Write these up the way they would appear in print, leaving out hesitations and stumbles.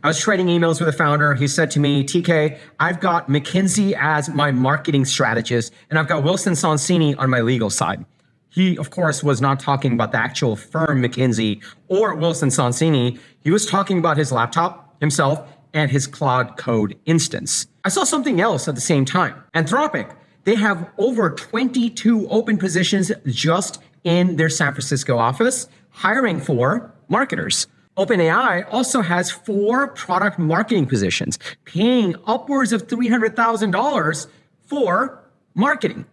I was trading emails with a founder. He said to me, TK, I've got McKinsey as my marketing strategist, and I've got Wilson Sonsini on my legal side. He, of course, was not talking about the actual firm McKinsey or Wilson Sonsini. He was talking about his laptop, himself, and his Cloud Code instance. I saw something else at the same time. Anthropic, they have over 22 open positions just in their San Francisco office, hiring for marketers. OpenAI also has 4 product marketing positions, paying upwards of $300,000 for marketing.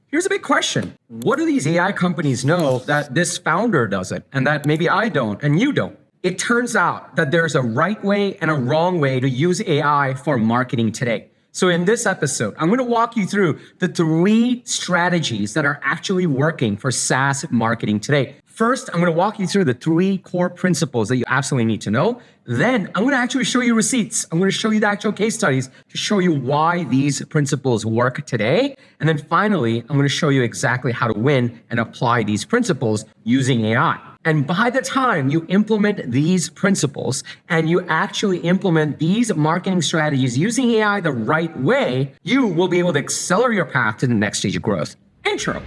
Here's a big question. What do these AI companies know that this founder doesn't, and that maybe I don't, and you don't? It turns out that there's a right way and a wrong way to use AI for marketing today. So in this episode, I'm going to walk you through the 3 strategies that are actually working for SaaS marketing today. First, I'm going to walk you through the 3 core principles that you absolutely need to know. Then I'm going to actually show you receipts. I'm going to show you the actual case studies to show you why these principles work today. And then finally, I'm going to show you exactly how to win and apply these principles using AI. And by the time you implement these principles and you actually implement these marketing strategies using AI the right way, you will be able to accelerate your path to the next stage of growth. Intro.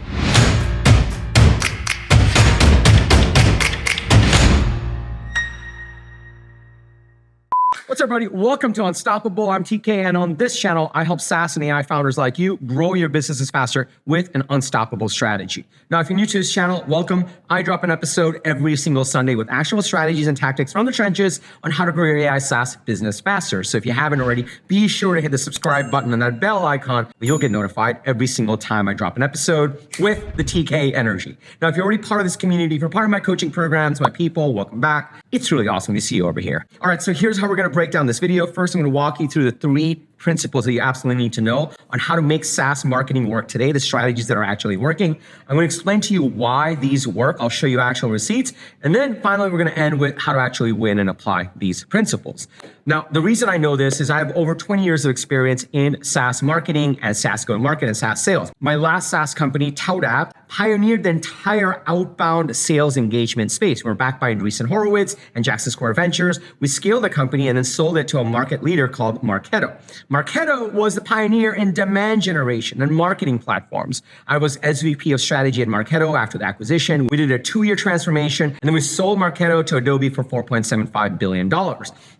What's up, everybody? Welcome to Unstoppable. I'm TK, and on this channel, I help SaaS and AI founders like you grow your businesses faster with an unstoppable strategy. Now, if you're new to this channel, welcome. I drop an episode every single Sunday with actual strategies and tactics from the trenches on how to grow your AI SaaS business faster. So if you haven't already, be sure to hit the subscribe button and that bell icon. You'll get notified every single time I drop an episode with the TK energy. Now, if you're already part of this community, if you're part of my coaching programs, my people, welcome back. It's really awesome to see you over here. All right, so here's how we're going to break down this video. First, I'm going to walk you through the 3 principles that you absolutely need to know on how to make SaaS marketing work today, the strategies that are actually working. I'm going to explain to you why these work. I'll show you actual receipts. And then finally, we're going to end with how to actually win and apply these principles. Now, the reason I know this is I have over 20 years of experience in SaaS marketing and SaaS go-to-market and SaaS sales. My last SaaS company, ToutApp, pioneered the entire outbound sales engagement space. We're backed by Andreessen Horowitz and Jackson Square Ventures. We scaled the company and then sold it to a market leader called Marketo. Marketo was the pioneer in demand generation and marketing platforms. I was SVP of strategy at Marketo after the acquisition. We did a 2-year transformation, and then we sold Marketo to Adobe for $4.75 billion.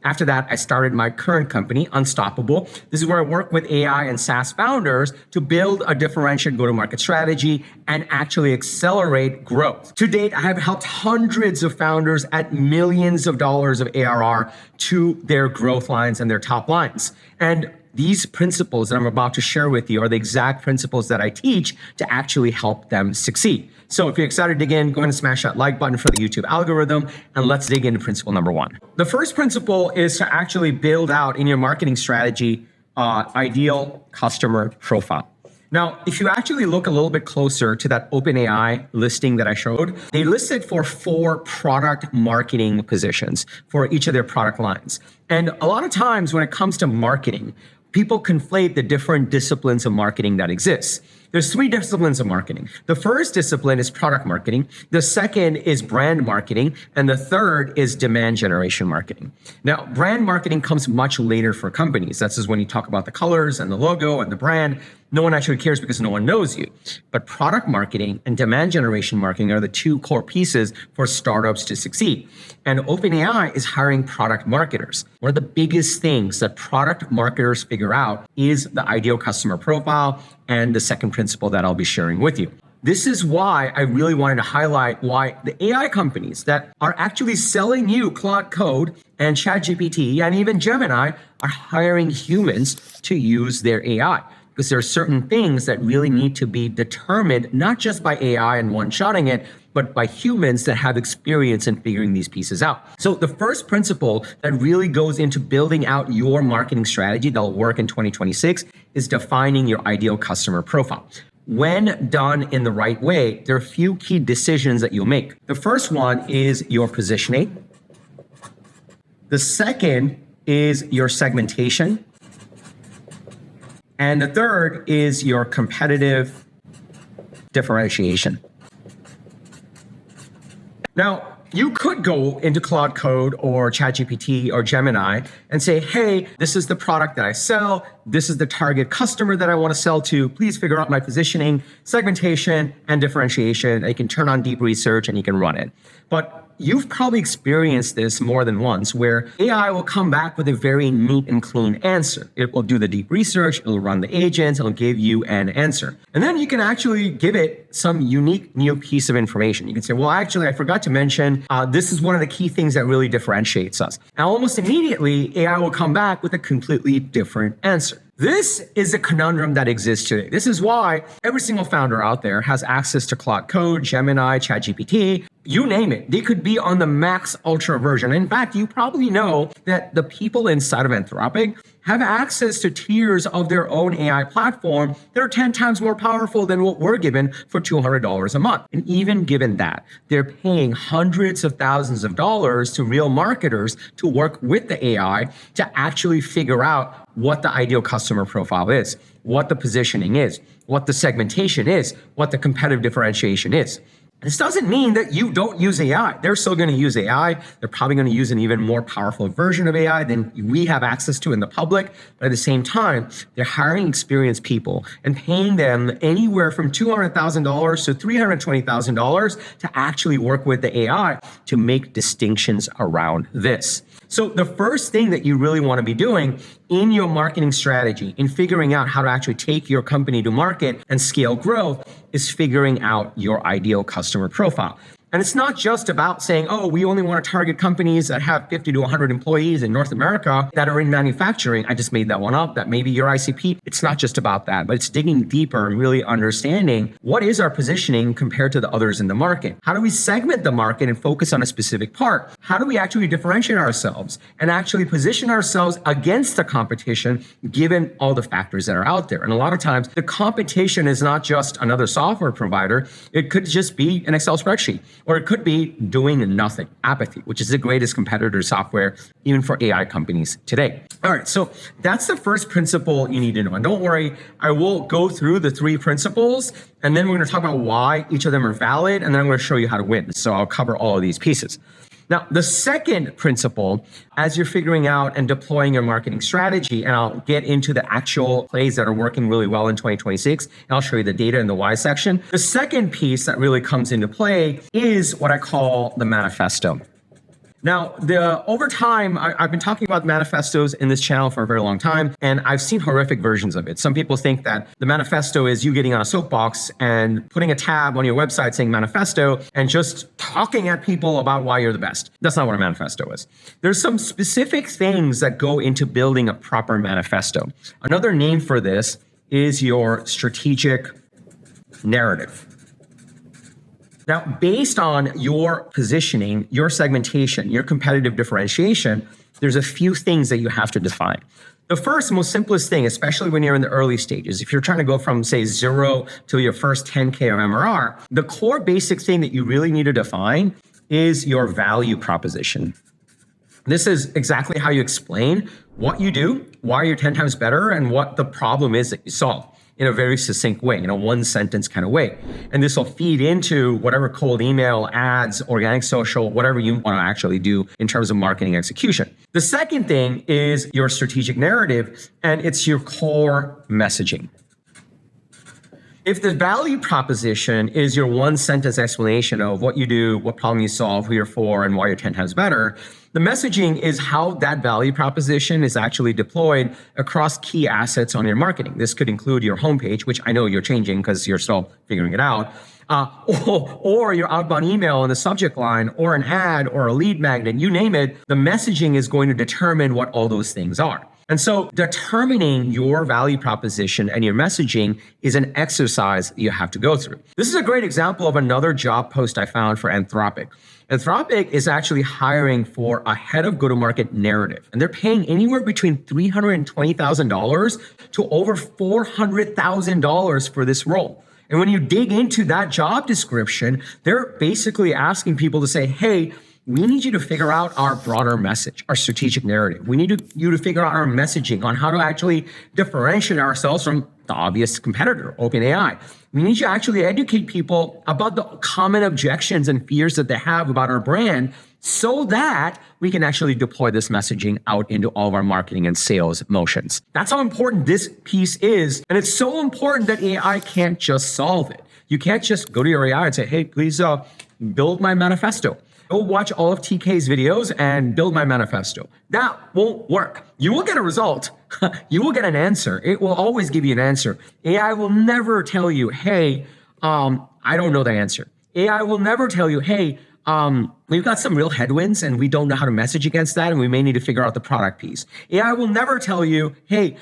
After that, I started my current company, Unstoppable. This is where I work with AI and SaaS founders to build a differentiated go-to-market strategy and actually accelerate growth. To date, I have helped hundreds of founders at millions of dollars of ARR to their growth lines and their top lines. And these principles that I'm about to share with you are the exact principles that I teach to actually help them succeed. So if you're excited to dig in, go ahead and smash that like button for the YouTube algorithm, and let's dig into principle number 1. The first principle is to actually build out in your marketing strategy ideal customer profile. Now, if you actually look a little bit closer to that OpenAI listing that I showed, they listed for 4 product marketing positions for each of their product lines. And a lot of times when it comes to marketing, people conflate the different disciplines of marketing that exist. There's 3 disciplines of marketing. The first discipline is product marketing. The second is brand marketing. And the third is demand generation marketing. Now, brand marketing comes much later for companies. That's just when you talk about the colors and the logo and the brand. No one actually cares because no one knows you. But product marketing and demand generation marketing are the 2 core pieces for startups to succeed. And OpenAI is hiring product marketers. One of the biggest things that product marketers figure out is the ideal customer profile and the second principle that I'll be sharing with you. This is why I really wanted to highlight why the AI companies that are actually selling you Cloud Code and ChatGPT and even Gemini are hiring humans to use their AI. Because there are certain things that really need to be determined, not just by AI and one-shotting it, but by humans that have experience in figuring these pieces out. So the first principle that really goes into building out your marketing strategy that'll work in 2026 is defining your ideal customer profile. When done in the right way, there are a few key decisions that you'll make. The first one is your positioning. The second is your segmentation. And the third is your competitive differentiation. Now, you could go into Claude Code or ChatGPT or Gemini and say, hey, this is the product that I sell. This is the target customer that I want to sell to. Please figure out my positioning, segmentation, and differentiation. And you can turn on deep research and you can run it. But you've probably experienced this more than once where AI will come back with a very neat and clean answer. It will do the deep research, it'll run the agents, it'll give you an answer. And then you can actually give it some unique new piece of information. You can say, well, actually, I forgot to mention, this is one of the key things that really differentiates us. And almost immediately, AI will come back with a completely different answer. This is a conundrum that exists today. This is why every single founder out there has access to Claude Code, Gemini, ChatGPT, you name it. They could be on the max ultra version. In fact, you probably know that the people inside of Anthropic have access to tiers of their own AI platform that are 10 times more powerful than what we're given for $200 a month. And even given that, they're paying hundreds of thousands of dollars to real marketers to work with the AI to actually figure out what the ideal customer profile is, what the positioning is, what the segmentation is, what the competitive differentiation is. This doesn't mean that you don't use AI. They're still going to use AI. They're probably going to use an even more powerful version of AI than we have access to in the public. But at the same time, they're hiring experienced people and paying them anywhere from $200,000 to $320,000 to actually work with the AI to make distinctions around this. So the first thing that you really want to be doing in your marketing strategy, in figuring out how to actually take your company to market and scale growth, is figuring out your ideal customer profile. And it's not just about saying, oh, we only want to target companies that have 50 to 100 employees in North America that are in manufacturing. I just made that one up. That may be your ICP. It's not just about that, but it's digging deeper and really understanding what is our positioning compared to the others in the market. How do we segment the market and focus on a specific part? How do we actually differentiate ourselves and actually position ourselves against the competition, given all the factors that are out there? And a lot of times the competition is not just another software provider. It could just be an Excel spreadsheet. Or it could be doing nothing, apathy, which is the greatest competitor software, even for AI companies today. All right, so that's the first principle you need to know. And don't worry, I will go through the 3 principles, and then we're going to talk about why each of them are valid, and then I'm going to show you how to win. So I'll cover all of these pieces. Now, the second principle, as you're figuring out and deploying your marketing strategy, and I'll get into the actual plays that are working really well in 2026, and I'll show you the data in the why section. The second piece that really comes into play is what I call the manifesto. Now, over time, I've been talking about manifestos in this channel for a very long time, and I've seen horrific versions of it. Some people think that the manifesto is you getting on a soapbox and putting a tab on your website saying manifesto and just talking at people about why you're the best. That's not what a manifesto is. There's some specific things that go into building a proper manifesto. Another name for this is your strategic narrative. Now, based on your positioning, your segmentation, your competitive differentiation, there's a few things that you have to define. The first, most simplest thing, especially when you're in the early stages, if you're trying to go from, say, 0 to your first 10K of MRR, the core basic thing that you really need to define is your value proposition. This is exactly how you explain what you do, why you're 10 times better, and what the problem is that you solve, in a very succinct way, in a one sentence kind of way. And this will feed into whatever cold email, ads, organic social, whatever you want to actually do in terms of marketing execution. The second thing is your strategic narrative, and it's your core messaging. If the value proposition is your one sentence explanation of what you do, what problem you solve, who you're for, and why you're 10 times better, the messaging is how that value proposition is actually deployed across key assets on your marketing. This could include your homepage, which I know you're changing because you're still figuring it out, or your outbound email in the subject line, or an ad, or a lead magnet, you name it. The messaging is going to determine what all those things are. And so determining your value proposition and your messaging is an exercise you have to go through. This is a great example of another job post I found for Anthropic. Anthropic is actually hiring for a head of go-to-market narrative, and they're paying anywhere between $320,000 to over $400,000 for this role. And when you dig into that job description, they're basically asking people to say, hey, we need you to figure out our broader message, our strategic narrative. We need you to figure out our messaging on how to actually differentiate ourselves from the obvious competitor, OpenAI. We need you to actually educate people about the common objections and fears that they have about our brand so that we can actually deploy this messaging out into all of our marketing and sales motions. That's how important this piece is. And it's so important that AI can't just solve it. You can't just go to your AI and say, hey, please build my manifesto. Go watch all of TK's videos and build my manifesto. That won't work. You will get a result. You will get an answer. It will always give you an answer. AI will never tell you, hey, I don't know the answer. AI will never tell you, hey, we've got some real headwinds and we don't know how to message against that and we may need to figure out the product piece. AI will never tell you, hey,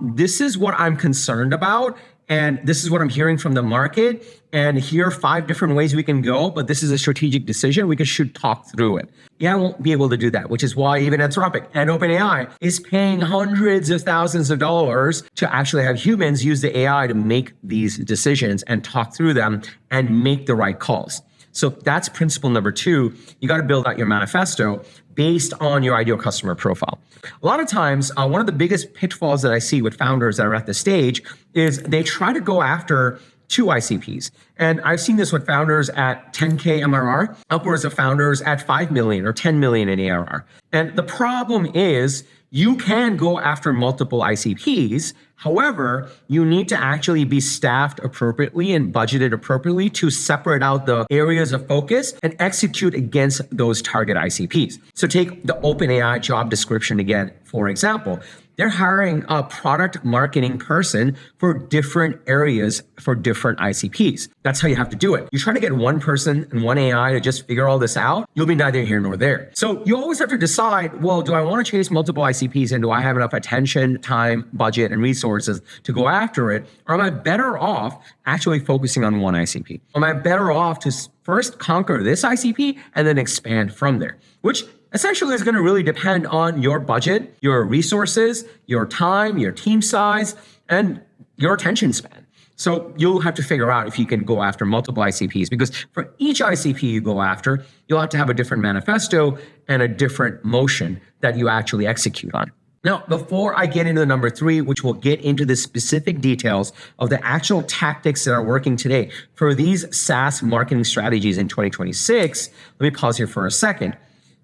this is what I'm concerned about and this is what I'm hearing from the market and here are 5 different ways we can go, but this is a strategic decision. We should talk through it. AI won't be able to do that, which is why even Anthropic and OpenAI is paying hundreds of thousands of dollars to actually have humans use the AI to make these decisions and talk through them and make the right calls. So that's principle number 2. You got to build out your manifesto based on your ideal customer profile. A lot of times, one of the biggest pitfalls that I see with founders that are at this stage is they try to go after 2 ICPs. And I've seen this with founders at 10K MRR, upwards of founders at 5 million or 10 million in ARR. And the problem is you can go after multiple ICPs. However, you need to actually be staffed appropriately and budgeted appropriately to separate out the areas of focus and execute against those target ICPs. So take the OpenAI job description again, for example. They're hiring a product marketing person for different areas for different ICPs. That's how you have to do it. You try to get one person and one AI to just figure all this out, you'll be neither here nor there. So you always have to decide, well, do I want to chase multiple ICPs and do I have enough attention, time, budget, and resources to go after it? Or am I better off actually focusing on one ICP? Am I better off to first conquer this ICP and then expand from there? Which essentially is going to really depend on your budget, your resources, your time, your team size, and your attention span. So you'll have to figure out if you can go after multiple ICPs, because for each ICP you go after, you'll have to have a different manifesto and a different motion that you actually execute on. Now, before I get into the number 3, which will get into the specific details of the actual tactics that are working today for these SaaS marketing strategies in 2026, let me pause here for a second.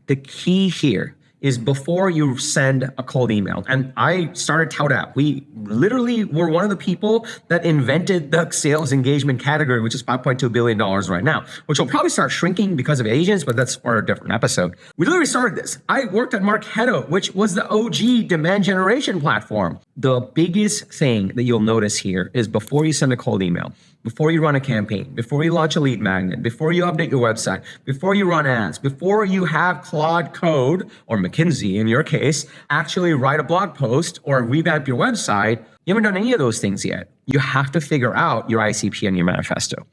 The key here is before you send a cold email, and I started ToutApp. We literally were one of the people that invented the sales engagement category, which is $5.2 billion right now, which will probably start shrinking because of agents, but that's for a different episode. We literally started this. I worked at Marketo, which was the OG demand generation platform. The biggest thing that you'll notice here is before you send a cold email, before you run a campaign, before you launch a lead magnet, before you update your website, before you run ads, before you have Claude Code, or McKinsey in your case, actually write a blog post or revamp your website, you haven't done any of those things yet. You have to figure out your ICP and your manifesto.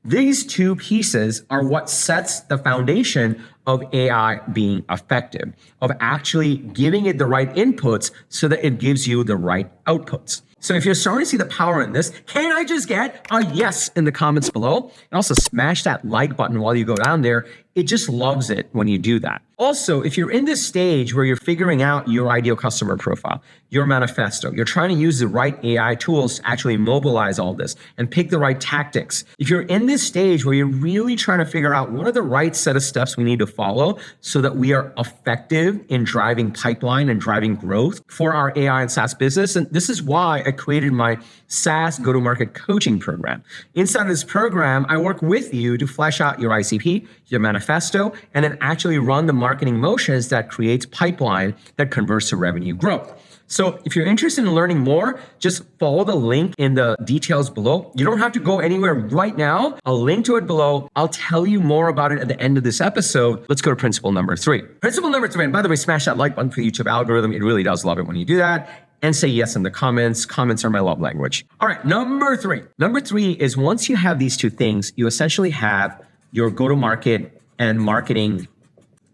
These 2 pieces are what sets the foundation of AI being effective, of actually giving it the right inputs so that it gives you the right outputs. So if you're starting to see the power in this, can I just get a yes in the comments below? And also smash that like button while you go down there. It just loves it when you do that. Also, if you're in this stage where you're figuring out your ideal customer profile, your manifesto, you're trying to use the right AI tools to actually mobilize all this and pick the right tactics. If you're in this stage where you're really trying to figure out what are the right set of steps we need to follow so that we are effective in driving pipeline and driving growth for our AI and SaaS business, and this is why I created my SaaS go-to-market coaching program. Inside of this program, I work with you to flesh out your ICP, your manifesto, and then actually run the marketing motions that creates pipeline that converts to revenue growth. So if you're interested in learning more, just follow the link in the details below. You don't have to go anywhere right now. I'll link to it below. I'll tell you more about it at the end of this episode. Let's go to principle number 3. Principle number 3, and by the way, smash that like button for the YouTube algorithm. It really does love it when you do that. And say yes in the comments. Comments are my love language. All right, number 3. Number 3 is once you have these 2 things, you essentially have your go-to-market and marketing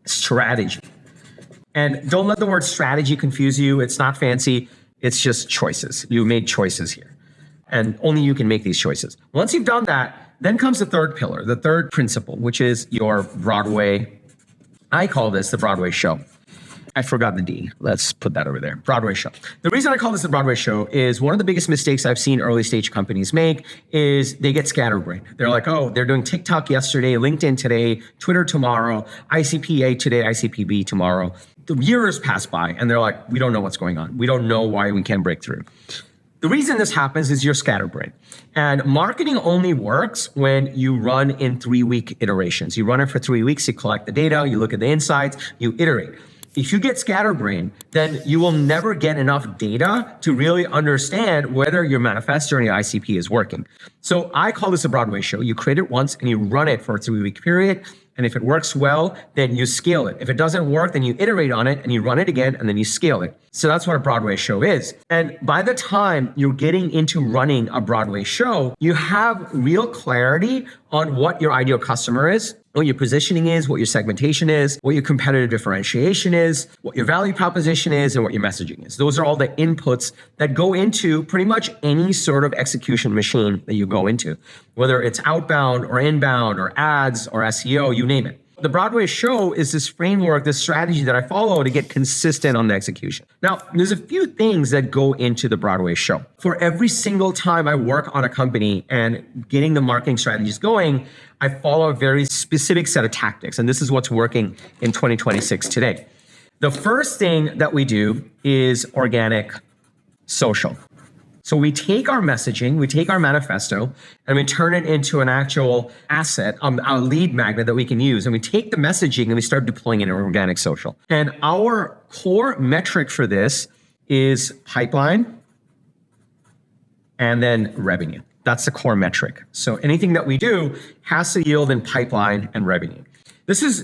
strategy. And don't let the word strategy confuse you. It's not fancy. It's just choices. You made choices here. And only you can make these choices. Once you've done that, then comes the 3rd pillar, the 3rd principle, which is your Broadway I call this the Broadway show. I forgot the D. Let's put that over there. Broadway show. The reason I call this the Broadway show is one of the biggest mistakes I've seen early stage companies make is they get scatterbrained. They're like, oh, they're doing TikTok yesterday, LinkedIn today, Twitter tomorrow, ICP-A today, ICP-B tomorrow. The years pass by and they're like, we don't know what's going on. We don't know why we can't break through. The reason this happens is you're scatterbrained. And marketing only works when you run in 3-week iterations. You run it for 3 weeks, you collect the data, you look at the insights, you iterate. If you get scatterbrained, then you will never get enough data to really understand whether your manifesto or your ICP is working. So I call this a Broadway show. You create it once and you run it for a 3-week period. And if it works well, then you scale it. If it doesn't work, then you iterate on it and you run it again and then you scale it. So that's what a Broadway show is. And by the time you're getting into running a Broadway show, you have real clarity on what your ideal customer is, what your positioning is, what your segmentation is, what your competitive differentiation is, what your value proposition is, and what your messaging is. Those are all the inputs that go into pretty much any sort of execution machine that you go into, whether it's outbound or inbound or ads or SEO, you name it. The Broadway show is this framework, this strategy that I follow to get consistent on the execution. Now, there's a few things that go into the Broadway show. For every single time I work on a company and getting the marketing strategies going, I follow a very specific set of tactics. And this is what's working in 2026 today. The first thing that we do is organic social. So we take our messaging, we take our manifesto, and we turn it into an actual asset, a lead magnet that we can use. And we take the messaging and we start deploying it in organic social. And our core metric for this is pipeline and then revenue. That's the core metric. So anything that we do has to yield in pipeline and revenue.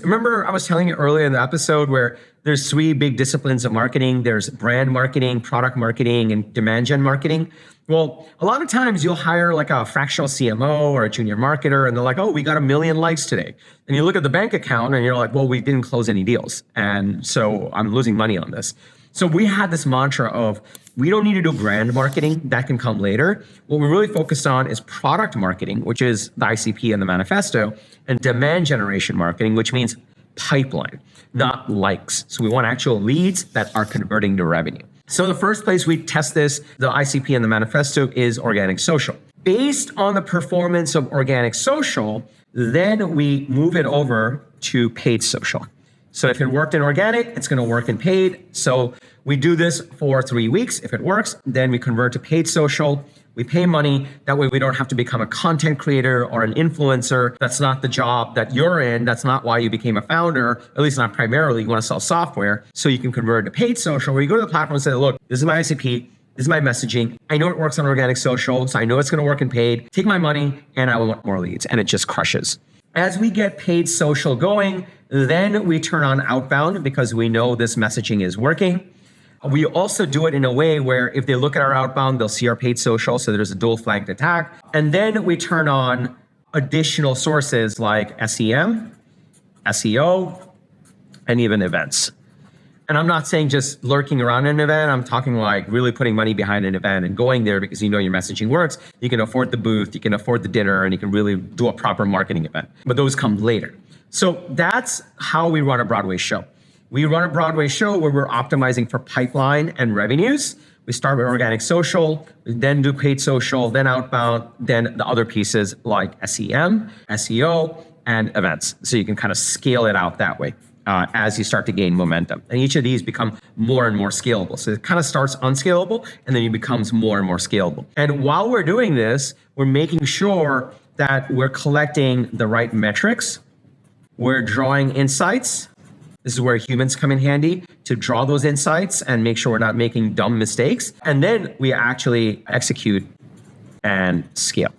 Remember I was telling you earlier in the episode where there's 3 big disciplines of marketing. There's brand marketing, product marketing, and demand gen marketing. Well, a lot of times you'll hire like a fractional CMO or a junior marketer and they're like, oh, we got 1 million likes today. And you look at the bank account and you're like, well, we didn't close any deals. And so I'm losing money on this. So we had this mantra of, we don't need to do brand marketing, that can come later. What we're really focused on is product marketing, which is the ICP and the manifesto, and demand generation marketing, which means pipeline, not likes. So we want actual leads that are converting to revenue. So the first place we test this, the ICP and the manifesto, is organic social. Based on the performance of organic social, then we move it over to paid social. So if it worked in organic, it's going to work in paid. So we do this for 3 weeks. If it works, then we convert to paid social. We pay money. That way we don't have to become a content creator or an influencer. That's not the job that you're in. That's not why you became a founder, at least not primarily. You want to sell software. So you can convert to paid social where you go to the platform and say, look, this is my ICP. This is my messaging. I know it works on organic social, so I know it's going to work in paid. Take my money and I want more leads. And it just crushes. As we get paid social going, then we turn on outbound because we know this messaging is working. We also do it in a way where if they look at our outbound, they'll see our paid social. So there's a dual flagged attack. And then we turn on additional sources like SEM, SEO, and even events. And I'm not saying just lurking around an event. I'm talking like really putting money behind an event and going there because you know your messaging works. You can afford the booth, you can afford the dinner, and you can really do a proper marketing event. But those come later. So that's how we run a Broadway show. We run a Broadway show where we're optimizing for pipeline and revenues. We start with organic social, we then do paid social, then outbound, then the other pieces like SEM, SEO, and events. So you can kind of scale it out that way as you start to gain momentum. And each of these become more and more scalable. So it kind of starts unscalable and then it becomes more and more scalable. And while we're doing this, we're making sure that we're collecting the right metrics. We're drawing insights. This is where humans come in handy to draw those insights and make sure we're not making dumb mistakes. And then we actually execute and scale.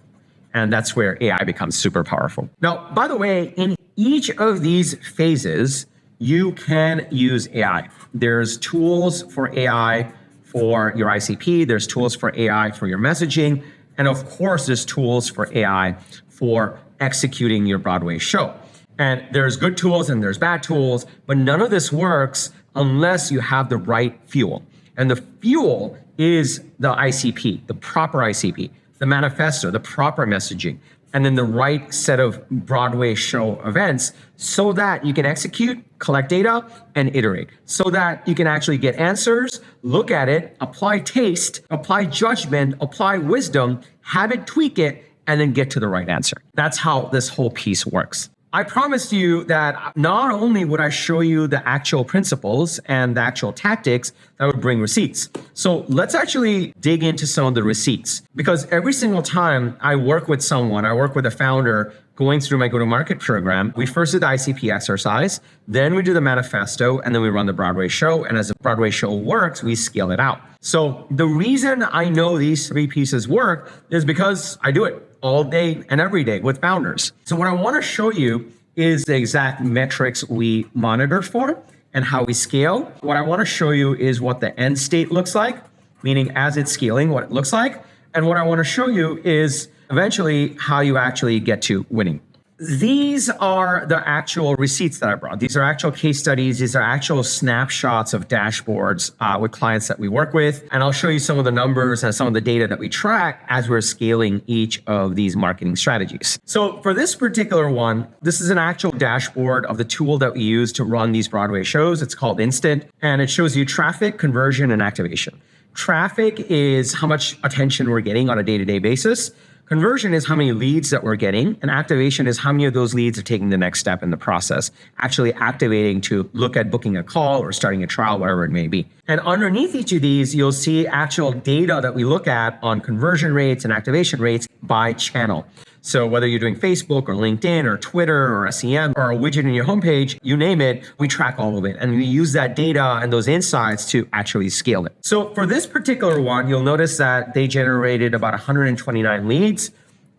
And that's where AI becomes super powerful. Now, by the way, in each of these phases, you can use AI. There's tools for AI for your ICP. There's tools for AI for your messaging. And of course, there's tools for AI for executing your Broadway show. And there's good tools and there's bad tools, but none of this works unless you have the right fuel. And the fuel is the ICP, the proper ICP, the manifesto, the proper messaging, and then the right set of Broadway show events so that you can execute, collect data, and iterate so that you can actually get answers, look at it, apply taste, apply judgment, apply wisdom, have it, tweak it, and then get to the right answer. That's how this whole piece works. I promised you that not only would I show you the actual principles and the actual tactics that would bring receipts. So let's actually dig into some of the receipts, because every single time I work with someone, I work with a founder going through my go-to-market program, we first do the ICP exercise, then we do the manifesto, and then we run the Broadway show. And as the Broadway show works, we scale it out. So the reason I know these three pieces work is because I do it all day and every day with founders. So what I want to show you is the exact metrics we monitor for and how we scale. What I want to show you is what the end state looks like, meaning as it's scaling, what it looks like. And what I want to show you is eventually how you actually get to winning. These are the actual receipts that I brought. These are actual case studies. These are actual snapshots of dashboards with clients that we work with. And I'll show you some of the numbers and some of the data that we track as we're scaling each of these marketing strategies. So for this particular one, this is an actual dashboard of the tool that we use to run these Broadway shows. It's called Instant, and it shows you traffic, conversion, and activation. Traffic is how much attention we're getting on a day-to-day basis. Conversion is how many leads that we're getting, and activation is how many of those leads are taking the next step in the process, actually activating to look at booking a call or starting a trial, whatever it may be. And underneath each of these, you'll see actual data that we look at on conversion rates and activation rates by channel. So whether you're doing Facebook or LinkedIn or Twitter or SEM or a widget in your homepage, you name it, we track all of it. And we use that data and those insights to actually scale it. So for this particular one, you'll notice that they generated about 129 leads,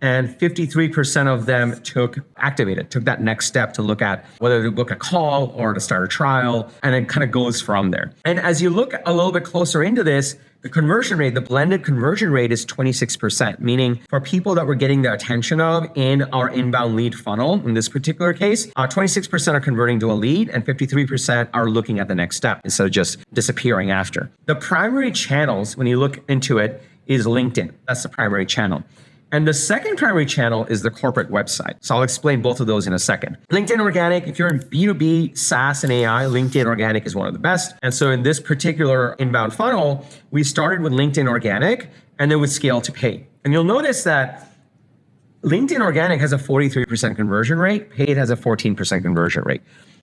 and 53% of them took that next step to look at whether to book a call or to start a trial. And it kind of goes from there. And as you look a little bit closer into this, the conversion rate, the blended conversion rate is 26%, meaning for people that we're getting the attention of in our inbound lead funnel, in this particular case, 26% are converting to a lead and 53% are looking at the next step instead of just disappearing after. The primary channels, when you look into it, is LinkedIn. That's the primary channel. And the second primary channel is the corporate website. So I'll explain both of those in a second. LinkedIn Organic, if you're in B2B, SaaS, and AI, LinkedIn Organic is one of the best. And so in this particular inbound funnel, we started with LinkedIn Organic and then would scale to paid. And you'll notice that LinkedIn Organic has a 43% conversion rate. Paid has a 14% conversion rate.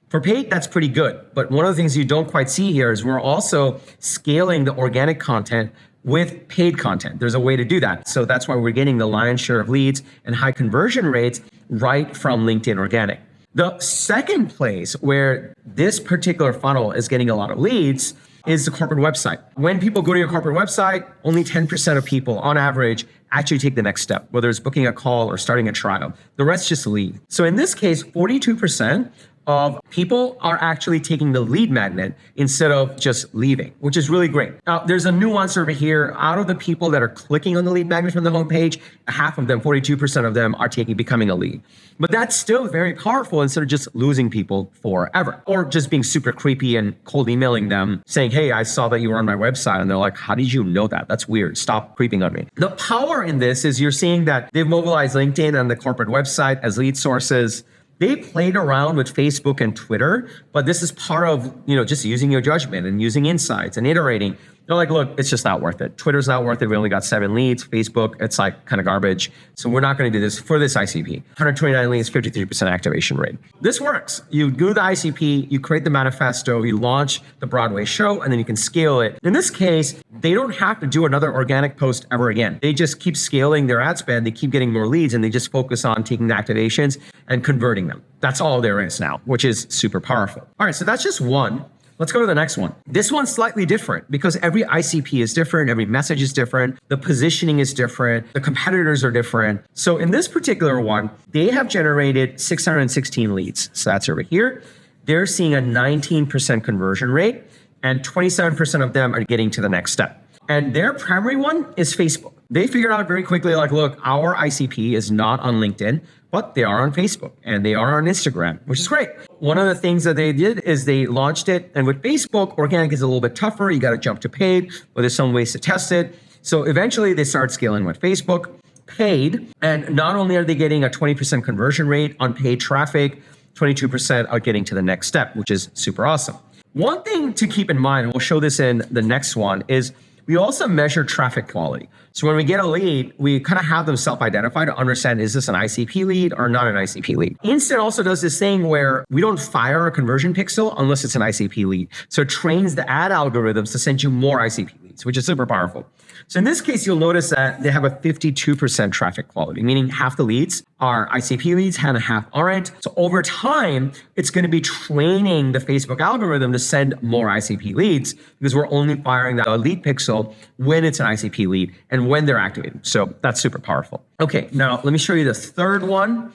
For paid, that's pretty good. But one of the things you don't quite see here is we're also scaling the organic content with paid content. There's a way to do that. So that's why we're getting the lion's share of leads and high conversion rates right from LinkedIn Organic. The second place where this particular funnel is getting a lot of leads is the corporate website. When people go to your corporate website, only 10% of people on average actually take the next step, whether it's booking a call or starting a trial. The rest just leave. So in this case, 42% of people are actually taking the lead magnet instead of just leaving, which is really great. Now, there's a nuance over here. Out of the people that are clicking on the lead magnet from the homepage, half of them, 42% of them, are becoming a lead. But that's still very powerful instead of just losing people forever or just being super creepy and cold emailing them saying, hey, I saw that you were on my website. And they're like, how did you know that? That's weird. Stop creeping on me. The power in this is you're seeing that they've mobilized LinkedIn and the corporate website as lead sources. They played around with Facebook and Twitter, but this is part of, just using your judgment and using insights and iterating. They're like, look, it's just not worth it. Twitter's not worth it. We only got 7 leads. Facebook, it's like kind of garbage. So we're not going to do this for this ICP. 129 leads, 53% activation rate. This works. You do the ICP, you create the manifesto, you launch the Broadway show, and then you can scale it. In this case, they don't have to do another organic post ever again. They just keep scaling their ad spend. They keep getting more leads, and they just focus on taking the activations and converting them. That's all there is now, which is super powerful. All right, so that's just one. Let's go to the next one. This one's slightly different because every ICP is different, every message is different, the positioning is different, the competitors are different. So in this particular one, they have generated 616 leads. So that's over here. They're seeing a 19% conversion rate and 27% of them are getting to the next step. And their primary one is Facebook. They figured out very quickly, like, look, our ICP is not on LinkedIn, but they are on Facebook and they are on Instagram, which is great. One of the things that they did is they launched it. And with Facebook, organic is a little bit tougher. You got to jump to paid, but there's some ways to test it. So eventually they started scaling with Facebook. paid. And not only are they getting a 20% conversion rate on paid traffic, 22% are getting to the next step, which is super awesome. One thing to keep in mind, and we'll show this in the next one, is we also measure traffic quality. So when we get a lead, we kind of have them self-identify to understand, is this an ICP lead or not an ICP lead? Instant also does this thing where we don't fire a conversion pixel unless it's an ICP lead. So it trains the ad algorithms to send you more ICP leads, which is super powerful. So in this case, you'll notice that they have a 52% traffic quality, meaning half the leads are ICP leads and half aren't. So over time, it's going to be training the Facebook algorithm to send more ICP leads because we're only firing the lead pixel when it's an ICP lead and when they're activated. So that's super powerful. Okay, now let me show you the third one.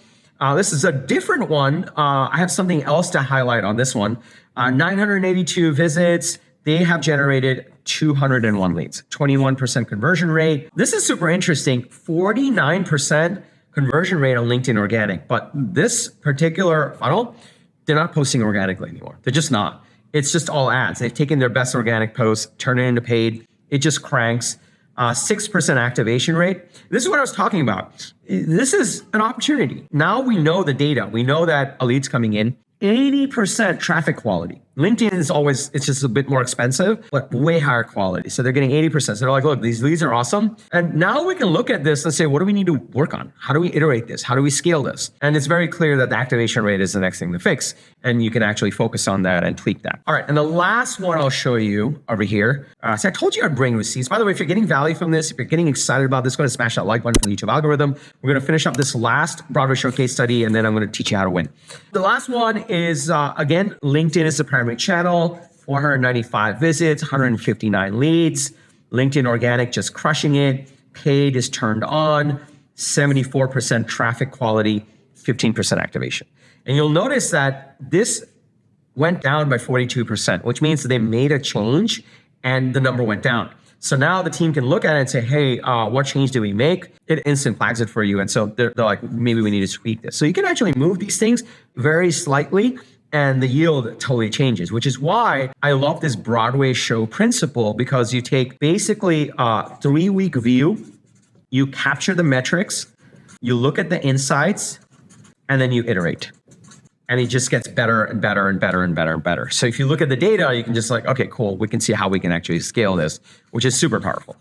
This is a different one. I have something else to highlight on this one. 982 visits. They have generated 201 leads, 21% conversion rate. This is super interesting. 49% conversion rate on LinkedIn organic, but this particular funnel, they're not posting organically anymore. They're just not. It's just all ads. They've taken their best organic posts, turned it into paid. It just cranks. 6% activation rate. This is what I was talking about. This is an opportunity. Now we know the data. We know that a lead's coming in. 80% traffic quality. LinkedIn is always, it's just a bit more expensive, but way higher quality. So they're getting 80%. So they're like, look, these leads are awesome. And now we can look at this and say, what do we need to work on? How do we iterate this? How do we scale this? And it's very clear that the activation rate is the next thing to fix. And you can actually focus on that and tweak that. All right. And the last one I'll show you over here. So I told you I'd bring receipts. By the way, if you're getting value from this, if you're getting excited about this, go ahead and smash that like button for the YouTube algorithm. We're going to finish up this last Broadway Showcase study, and then I'm going to teach you how to win. The last one is, again, LinkedIn is the primary channel. 495 visits, 159 leads. LinkedIn organic just crushing it. Paid is turned on. 74% traffic quality, 15% activation. And you'll notice that this went down by 42%, which means that they made a change and the number went down. So now the team can look at it and say, hey, what change did we make? It instant flags it for you. And so they're like, maybe we need to tweak this. So you can actually move these things very slightly and the yield totally changes, which is why I love this Broadway show principle, because you take basically a 3-week view, you capture the metrics, you look at the insights, and then you iterate. And it just gets better and better and better and better and better. So if you look at the data, you can just like, okay, cool. We can see how we can actually scale this, which is super powerful.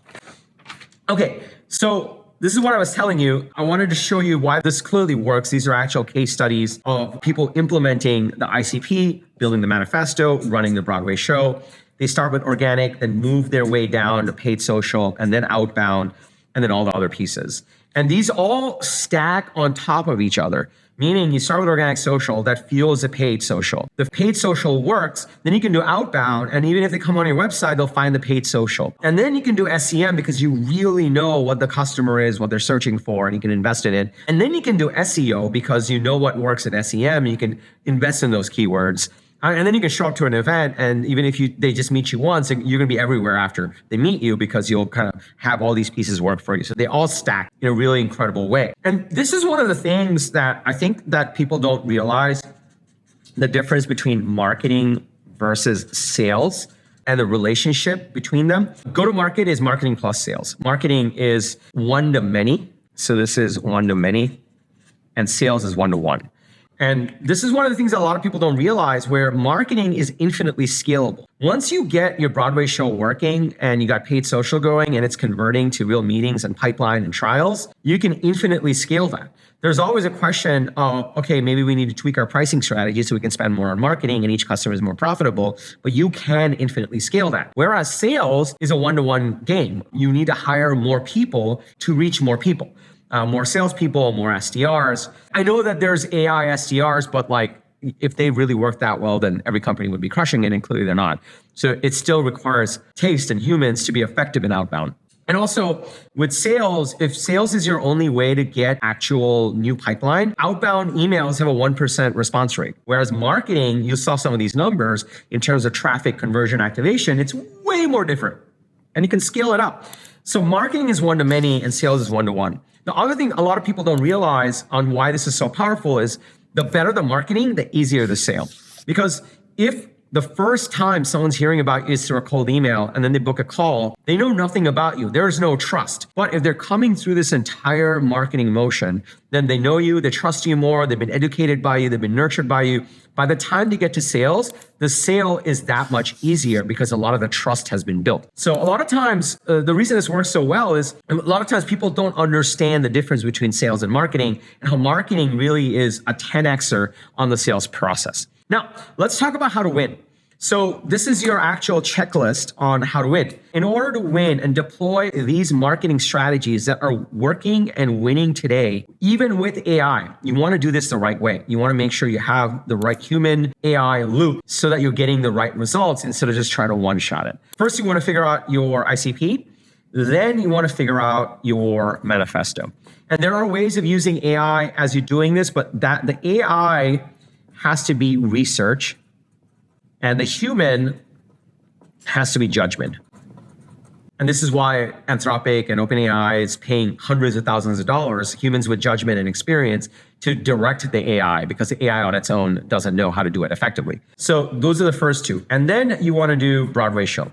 Okay, so this is what I was telling you. I wanted to show you why this clearly works. These are actual case studies of people implementing the ICP, building the manifesto, running the Broadway show. They start with organic, then move their way down to paid social, and then outbound, and then all the other pieces. And these all stack on top of each other. Meaning you start with organic social that fuels a paid social. The paid social works, then you can do outbound, and even if they come on your website, they'll find the paid social. And then you can do SEM because you really know what the customer is, what they're searching for, and you can invest in it. And then you can do SEO because you know what works at SEM, and you can invest in those keywords. And then you can show up to an event, and even if they just meet you once, you're going to be everywhere after they meet you because you'll kind of have all these pieces work for you. So they all stack in a really incredible way. And this is one of the things that I think that people don't realize, the difference between marketing versus sales and the relationship between them. Go-to-market is marketing plus sales. Marketing is one-to-many. So this is one-to-many, and sales is one-to-one. And this is one of the things that a lot of people don't realize, where marketing is infinitely scalable. Once you get your Broadway show working and you got paid social going and it's converting to real meetings and pipeline and trials, you can infinitely scale that. There's always a question of, okay, maybe we need to tweak our pricing strategy so we can spend more on marketing and each customer is more profitable, but you can infinitely scale that. Whereas sales is a one-to-one game. You need to hire more people to reach more people. More salespeople, more SDRs. I know that there's AI SDRs, but like if they really work that well, then every company would be crushing it, and clearly they're not. So it still requires taste and humans to be effective in outbound. And also with sales, if sales is your only way to get actual new pipeline, outbound emails have a 1% response rate. Whereas marketing, you saw some of these numbers in terms of traffic conversion activation, it's way more different. And you can scale it up. So marketing is one-to-many and sales is one-to-one. The other thing a lot of people don't realize on why this is so powerful is the better the marketing, the easier the sale. Because if The first time someone's hearing about you is through a cold email and then they book a call, they know nothing about you. There is no trust. But if they're coming through this entire marketing motion, then they know you, they trust you more, they've been educated by you, they've been nurtured by you. By the time they get to sales, the sale is that much easier because a lot of the trust has been built. So a lot of times, the reason this works so well is a lot of times people don't understand the difference between sales and marketing and how marketing really is a 10xer on the sales process. Now, let's talk about how to win. So this is your actual checklist on how to win. In order to win and deploy these marketing strategies that are working and winning today, even with AI, you want to do this the right way. You want to make sure you have the right human AI loop so that you're getting the right results instead of just trying to one-shot it. First, you want to figure out your ICP. Then you want to figure out your manifesto. And there are ways of using AI as you're doing this, but that the AI has to be research. And the human has to be judgment. And this is why Anthropic and OpenAI is paying hundreds of thousands of dollars, humans with judgment and experience, to direct the AI, because the AI on its own doesn't know how to do it effectively. So those are the first two. And then you want to do Broadway show.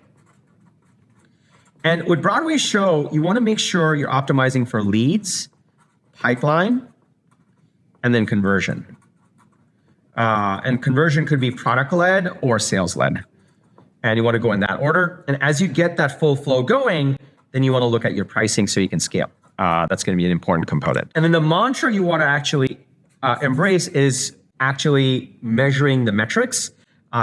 And with Broadway show, you want to make sure you're optimizing for leads, pipeline, and then conversion. And conversion could be product-led or sales-led. And you want to go in that order. And as you get that full flow going, then you want to look at your pricing so you can scale. That's going to be an important component. And then the mantra you want to actually embrace is actually measuring the metrics,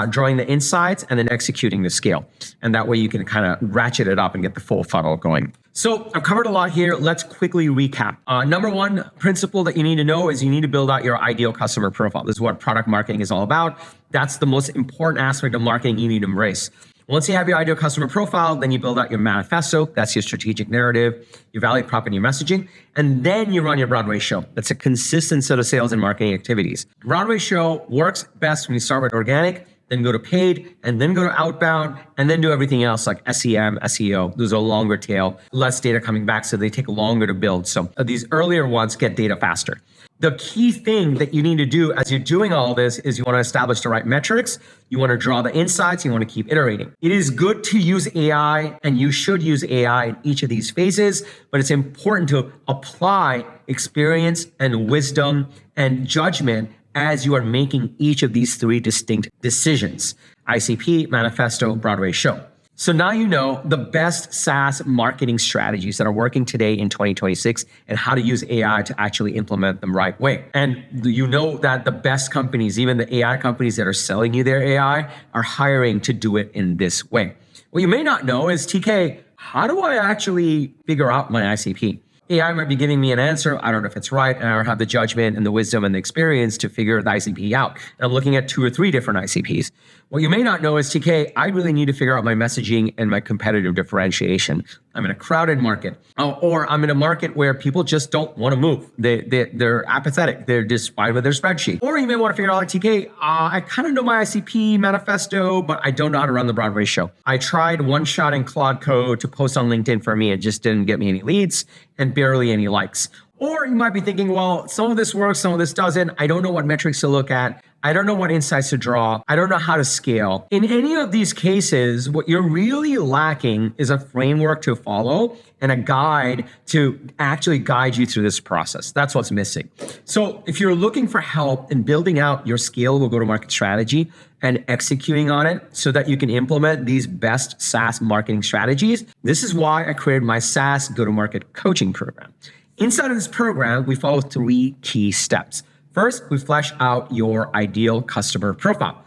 drawing the insights, and then executing the scale. And that way you can kind of ratchet it up and get the full funnel going. So I've covered a lot here. Let's quickly recap. Number one principle that you need to know is you need to build out your ideal customer profile. This is what product marketing is all about. That's the most important aspect of marketing you need to embrace. Once you have your ideal customer profile, then you build out your manifesto. That's your strategic narrative, your value prop, and your messaging. And then you run your Broadway show. That's a consistent set of sales and marketing activities. Broadway show works best when you start with organic, then go to paid, and then go to outbound, and then do everything else like SEM, SEO. Those are longer tail, less data coming back, so they take longer to build. So these earlier ones get data faster. The key thing that you need to do as you're doing all of this is you want to establish the right metrics. You want to draw the insights. You want to keep iterating. It is good to use AI, and you should use AI in each of these phases, but it's important to apply experience and wisdom and judgment as you are making each of these three distinct decisions: ICP, manifesto, Broadway show. So now you know the best SaaS marketing strategies that are working today in 2026 and how to use AI to actually implement them right way. And you know that the best companies, even the AI companies that are selling you their AI, are hiring to do it in this way. What you may not know is, TK, how do I actually figure out my ICP? AI might be giving me an answer. I don't know if it's right, and I don't have the judgment and the wisdom and the experience to figure the ICP out. And I'm looking at 2 or 3 different ICPs. What you may not know is, TK, I really need to figure out my messaging and my competitive differentiation. I'm in a crowded market, or I'm in a market where people just don't want to move. They're apathetic. They're just fine with their spreadsheet. Or you may want to figure out, like, TK, I kind of know my ICP manifesto, but I don't know how to run the Broadway show. I tried one-shotting Claude Code to post on LinkedIn for me. It just didn't get me any leads and barely any likes. Or you might be thinking, well, some of this works, some of this doesn't. I don't know what metrics to look at. I don't know what insights to draw. I don't know how to scale. In any of these cases, what you're really lacking is a framework to follow and a guide to actually guide you through this process. That's what's missing. So if you're looking for help in building out your scalable go-to-market strategy and executing on it so that you can implement these best SaaS marketing strategies, this is why I created my SaaS go-to-market coaching program. Inside of this program, we follow 3 key steps. First, we flesh out your ideal customer profile.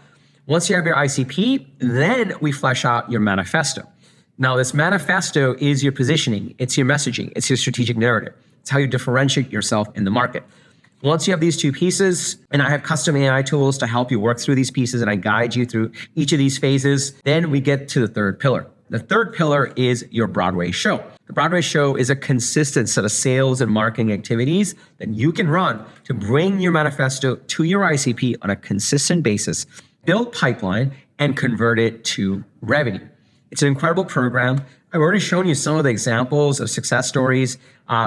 Once you have your ICP, then we flesh out your manifesto. Now, this manifesto is your positioning, it's your messaging, it's your strategic narrative. It's how you differentiate yourself in the market. Once you have these 2 pieces, and I have custom AI tools to help you work through these pieces, and I guide you through each of these phases, then we get to the 3rd pillar. The 3rd pillar is your Broadway show. The Broadway show is a consistent set of sales and marketing activities that you can run to bring your manifesto to your ICP on a consistent basis, build pipeline, and convert it to revenue. It's an incredible program. I've already shown you some of the examples of success stories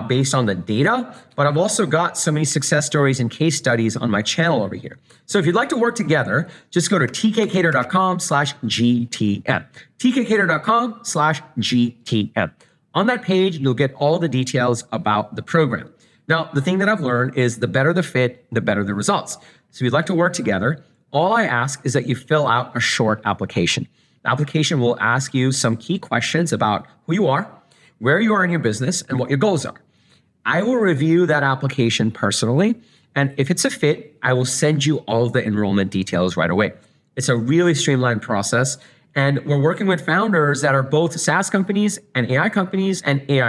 based on the data, but I've also got so many success stories and case studies on my channel over here. So if you'd like to work together, just go to tkkader.com/GTM. tkkader.com/GTM. On that page, you'll get all the details about the program. Now, the thing that I've learned is the better the fit, the better the results. So if you'd like to work together, all I ask is that you fill out a short application. The application will ask you some key questions about who you are, where you are in your business, and what your goals are. I will review that application personally, and if it's a fit, I will send you all of the enrollment details right away. It's a really streamlined process, and we're working with founders that are both SaaS companies and AI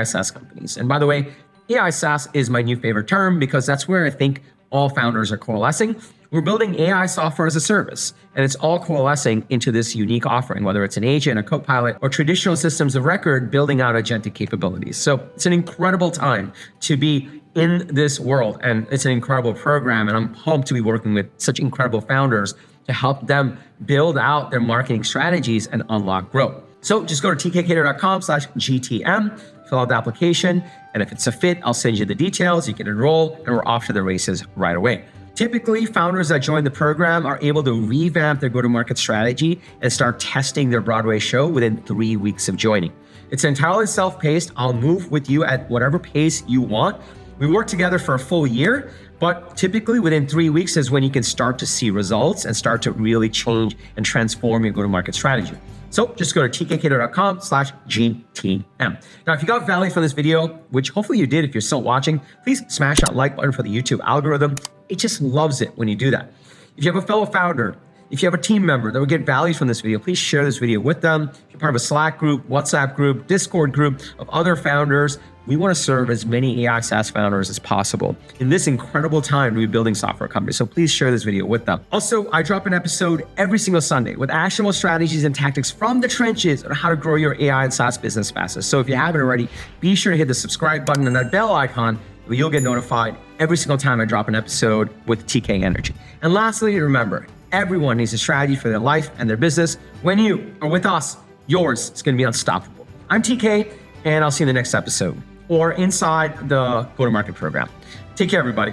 SaaS companies. And by the way, AI SaaS is my new favorite term because that's where I think all founders are coalescing. We're building AI software as a service, and it's all coalescing into this unique offering, whether it's an agent, a co-pilot, or traditional systems of record building out agentic capabilities. So it's an incredible time to be in this world, and it's an incredible program, and I'm pumped to be working with such incredible founders to help them build out their marketing strategies and unlock growth. So just go to tkkader.com/GTM, fill out the application, and if it's a fit, I'll send you the details, you can enroll, and we're off to the races right away. Typically, founders that join the program are able to revamp their go-to-market strategy and start testing their Broadway show within 3 weeks of joining. It's entirely self-paced. I'll move with you at whatever pace you want. We work together for a full year, but typically within 3 weeks is when you can start to see results and start to really change and transform your go-to-market strategy. So just go to tkkader.com/GTM. Now, if you got value from this video, which hopefully you did if you're still watching, please smash that like button for the YouTube algorithm. It just loves it when you do that. If you have a fellow founder, if you have a team member that will get value from this video, please share this video with them. If you're part of a Slack group, WhatsApp group, Discord group of other founders, we want to serve as many AI SaaS founders as possible in this incredible time to be building software companies. So please share this video with them. Also, I drop an episode every single Sunday with actionable strategies and tactics from the trenches on how to grow your AI and SaaS business fastest. So if you haven't already, be sure to hit the subscribe button and that bell icon. You'll get notified every single time I drop an episode with TK Energy. And lastly, remember, everyone needs a strategy for their life and their business. When you are with us, yours is going to be unstoppable. I'm TK, and I'll see you in the next episode or inside the go-to-market program. Take care, everybody.